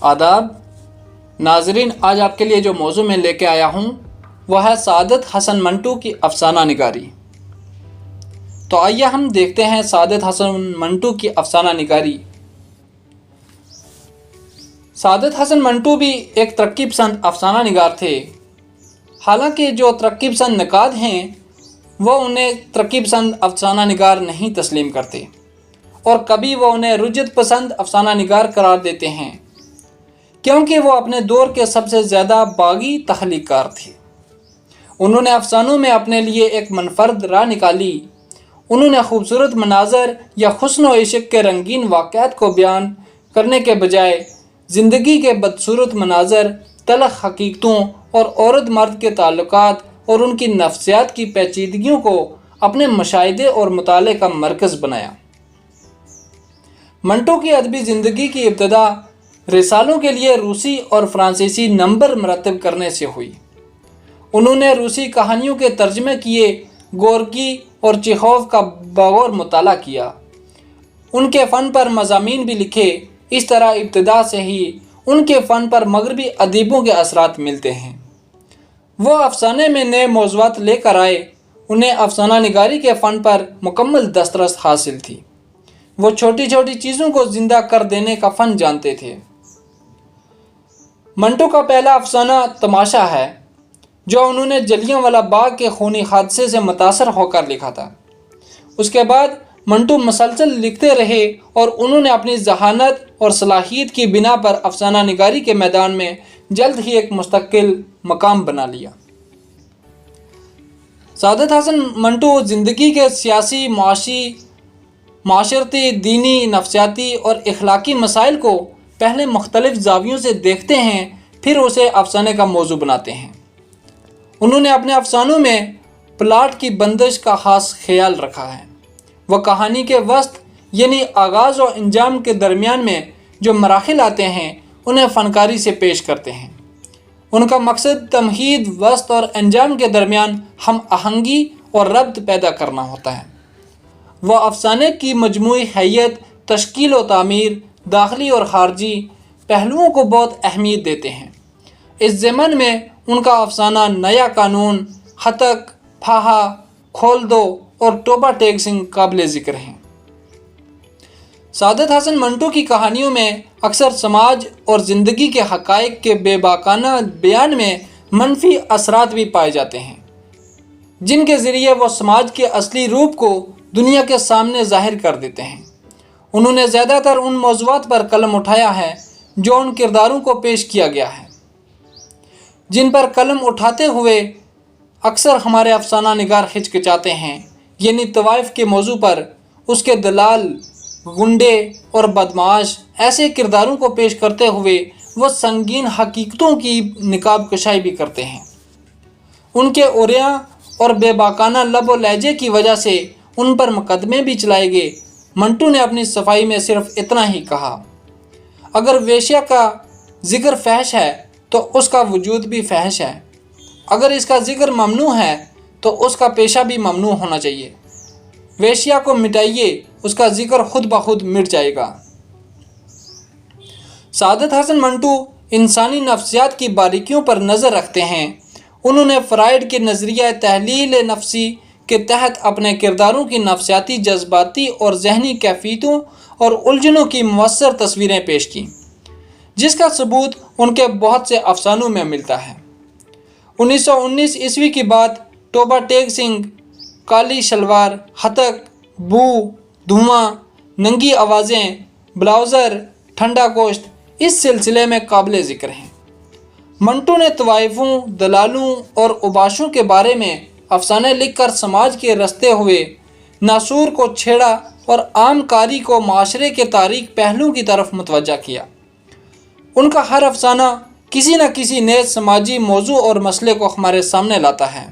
آداب ناظرین، آج آپ کے لیے جو موضوع میں لے کے آیا ہوں وہ ہے سعادت حسن منٹو کی افسانہ نگاری۔ تو آئیے ہم دیکھتے ہیں سعادت حسن منٹو کی افسانہ نگاری۔ سعادت حسن منٹو بھی ایک ترقی پسند افسانہ نگار تھے۔ حالانکہ جو ترقی پسند نقاد ہیں وہ انہیں ترقی پسند افسانہ نگار نہیں تسلیم کرتے، اور کبھی وہ انہیں رجت پسند افسانہ نگار قرار دیتے ہیں، کیونکہ وہ اپنے دور کے سب سے زیادہ باغی تخلیق کار تھے۔ انہوں نے افسانوں میں اپنے لیے ایک منفرد راہ نکالی۔ انہوں نے خوبصورت مناظر یا حسن و عشق کے رنگین واقعات کو بیان کرنے کے بجائے زندگی کے بدصورت مناظر، تلخ حقیقتوں اور عورت مرد کے تعلقات اور ان کی نفسیات کی پیچیدگیوں کو اپنے مشاہدے اور مطالعے کا مرکز بنایا۔ منٹو کی ادبی زندگی کی ابتدا رسالوں کے لیے روسی اور فرانسیسی نمبر مرتب کرنے سے ہوئی۔ انہوں نے روسی کہانیوں کے ترجمے کیے، گورکی اور چیخوف کا بغور مطالعہ کیا، ان کے فن پر مضامین بھی لکھے۔ اس طرح ابتدا سے ہی ان کے فن پر مغربی ادیبوں کے اثرات ملتے ہیں۔ وہ افسانے میں نئے موضوعات لے کر آئے۔ انہیں افسانہ نگاری کے فن پر مکمل دسترس حاصل تھی۔ وہ چھوٹی چھوٹی چیزوں کو زندہ کر دینے کا فن جانتے تھے۔ منٹو کا پہلا افسانہ تماشا ہے، جو انہوں نے جلیانوالہ باغ کے خونی حادثے سے متاثر ہو کر لکھا تھا۔ اس کے بعد منٹو مسلسل لکھتے رہے اور انہوں نے اپنی ذہانت اور صلاحیت کی بنا پر افسانہ نگاری کے میدان میں جلد ہی ایک مستقل مقام بنا لیا۔ سعادت حسن منٹو زندگی کے سیاسی، معاشرتی، دینی، نفسیاتی اور اخلاقی مسائل کو پہلے مختلف زاویوں سے دیکھتے ہیں، پھر اسے افسانے کا موضوع بناتے ہیں۔ انہوں نے اپنے افسانوں میں پلاٹ کی بندش کا خاص خیال رکھا ہے۔ وہ کہانی کے وسط یعنی آغاز و انجام کے درمیان میں جو مراحل آتے ہیں انہیں فنکاری سے پیش کرتے ہیں۔ ان کا مقصد تمہید، وسط اور انجام کے درمیان ہم آہنگی اور ربط پیدا کرنا ہوتا ہے۔ وہ افسانے کی مجموعی حیت، تشکیل و تعمیر، داخلی اور خارجی پہلوؤں کو بہت اہمیت دیتے ہیں۔ اس ضمن میں ان کا افسانہ نیا قانون، ہتک، پھاہا، کھول دو اور ٹوبہ ٹیک سنگھ قابل ذکر ہیں۔ سعادت حسن منٹو کی کہانیوں میں اکثر سماج اور زندگی کے حقائق کے بے باکانہ بیان میں منفی اثرات بھی پائے جاتے ہیں، جن کے ذریعے وہ سماج کے اصلی روپ کو دنیا کے سامنے ظاہر کر دیتے ہیں۔ انہوں نے زیادہ تر ان موضوعات پر قلم اٹھایا ہے جو ان کرداروں کو پیش کیا گیا ہے، جن پر قلم اٹھاتے ہوئے اکثر ہمارے افسانہ نگار ہچکچاتے ہیں، یعنی طوائف کے موضوع پر اس کے دلال، گنڈے اور بدمعاش ایسے کرداروں کو پیش کرتے ہوئے وہ سنگین حقیقتوں کی نقاب کشائی بھی کرتے ہیں۔ ان کے عریاں اور بے باکانہ لب و لہجے کی وجہ سے ان پر مقدمے بھی چلائے گئے۔ منٹو نے اپنی صفائی میں صرف اتنا ہی کہا، اگر ویشیا کا ذکر فحش ہے تو اس کا وجود بھی فحش ہے، اگر اس کا ذکر ممنوع ہے تو اس کا پیشہ بھی ممنوع ہونا چاہیے۔ ویشیا کو مٹائیے، اس کا ذکر خود بخود مٹ جائے گا۔ سعادت حسن منٹو انسانی نفسیات کی باریکیوں پر نظر رکھتے ہیں۔ انہوں نے فرائڈ کے نظریہ تحلیل نفسی کے تحت اپنے کرداروں کی نفسیاتی، جذباتی اور ذہنی کیفیتوں اور الجھنوں کی مؤثر تصویریں پیش کیں، جس کا ثبوت ان کے بہت سے افسانوں میں ملتا ہے۔ 1919 عیسوی کی بات، ٹوبہ ٹیک سنگھ، کالی شلوار، ہتک، بو، دھواں، ننگی آوازیں، بلاؤزر، ٹھنڈا گوشت اس سلسلے میں قابل ذکر ہیں۔ منٹو نے طوائفوں، دلالوں اور اوباشوں کے بارے میں افسانے لکھ کر سماج کے رستے ہوئے ناسور کو چھیڑا اور عام کاری کو معاشرے کے تاریک پہلوؤں کی طرف متوجہ کیا۔ ان کا ہر افسانہ کسی نہ کسی نئے سماجی موضوع اور مسئلے کو ہمارے سامنے لاتا ہے۔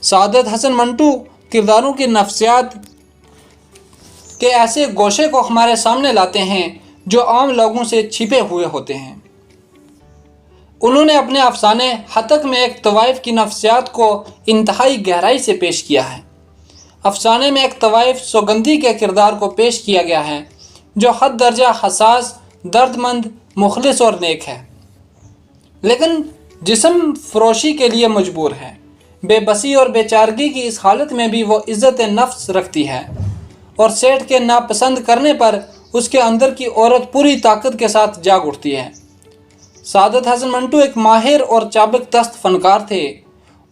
سعادت حسن منٹو کرداروں کی نفسیات کے ایسے گوشے کو ہمارے سامنے لاتے ہیں جو عام لوگوں سے چھپے ہوئے ہوتے ہیں۔ انہوں نے اپنے افسانے ہتک میں ایک طوائف کی نفسیات کو انتہائی گہرائی سے پیش کیا ہے۔ افسانے میں ایک طوائف سوگندھی کے کردار کو پیش کیا گیا ہے جو حد درجہ حساس، درد مند، مخلص اور نیک ہے، لیکن جسم فروشی کے لیے مجبور ہے۔ بے بسی اور بے چارگی کی اس حالت میں بھی وہ عزت نفس رکھتی ہے، اور سیٹھ کے ناپسند کرنے پر اس کے اندر کی عورت پوری طاقت کے ساتھ جاگ اٹھتی ہے۔ سعادت حسن منٹو ایک ماہر اور چابک دست فنکار تھے۔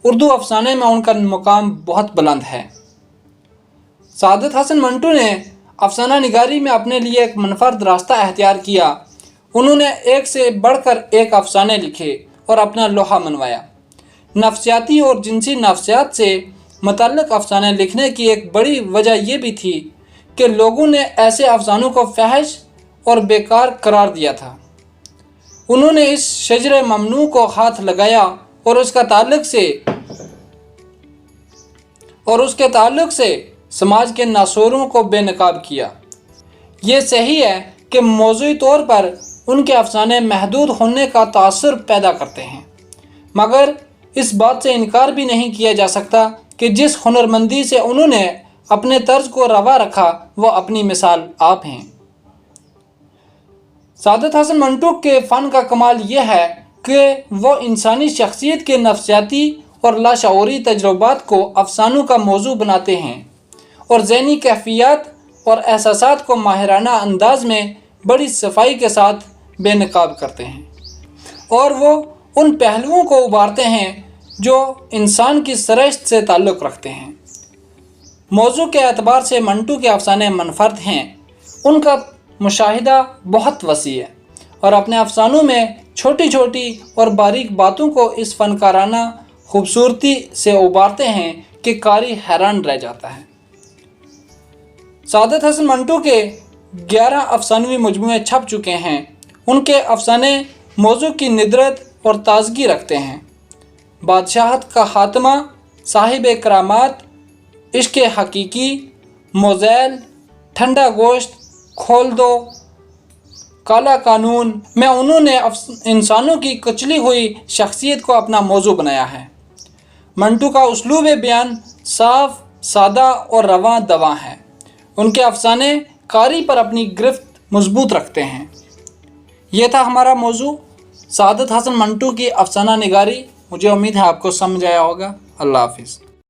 اردو افسانے میں ان کا مقام بہت بلند ہے۔ سعادت حسن منٹو نے افسانہ نگاری میں اپنے لیے ایک منفرد راستہ اختیار کیا۔ انہوں نے ایک سے بڑھ کر ایک افسانے لکھے اور اپنا لوہا منوایا۔ نفسیاتی اور جنسی نفسیات سے متعلق افسانے لکھنے کی ایک بڑی وجہ یہ بھی تھی کہ لوگوں نے ایسے افسانوں کو فحش اور بیکار قرار دیا تھا۔ انہوں نے اس شجر ممنوع کو ہاتھ لگایا اور اس کے تعلق سے سماج کے ناسوروں کو بے نقاب کیا۔ یہ صحیح ہے کہ موضوعی طور پر ان کے افسانے محدود ہونے کا تاثر پیدا کرتے ہیں، مگر اس بات سے انکار بھی نہیں کیا جا سکتا کہ جس ہنرمندی سے انہوں نے اپنے طرز کو روا رکھا وہ اپنی مثال آپ ہیں۔ سعادت حسن منٹو کے فن کا کمال یہ ہے کہ وہ انسانی شخصیت کے نفسیاتی اور لاشعوری تجربات کو افسانوں کا موضوع بناتے ہیں اور ذہنی کیفیات اور احساسات کو ماہرانہ انداز میں بڑی صفائی کے ساتھ بے نقاب کرتے ہیں، اور وہ ان پہلوؤں کو ابھارتے ہیں جو انسان کی سرشت سے تعلق رکھتے ہیں۔ موضوع کے اعتبار سے منٹو کے افسانے منفرد ہیں۔ ان کا مشاہدہ بہت وسیع ہے اور اپنے افسانوں میں چھوٹی چھوٹی اور باریک باتوں کو اس فنکارانہ خوبصورتی سے ابھارتے ہیں کہ قاری حیران رہ جاتا ہے۔ سعادت حسن منٹو کے 11 افسانوی مجموعے چھپ چکے ہیں۔ ان کے افسانے موضوع کی ندرت اور تازگی رکھتے ہیں۔ بادشاہت کا خاتمہ، صاحب کرامات، عشق حقیقی، موزیل، ٹھنڈا گوشت، کھول دو، کالا قانون میں انہوں نے انسانوں کی کچلی ہوئی شخصیت کو اپنا موضوع بنایا ہے۔ منٹو کا اسلوب بیان صاف، سادہ اور رواں دواں ہے۔ ان کے افسانے قاری پر اپنی گرفت مضبوط رکھتے ہیں۔ یہ تھا ہمارا موضوع، سعادت حسن منٹو کی افسانہ نگاری۔ مجھے امید ہے آپ کو سمجھ آیا ہوگا۔ اللہ حافظ۔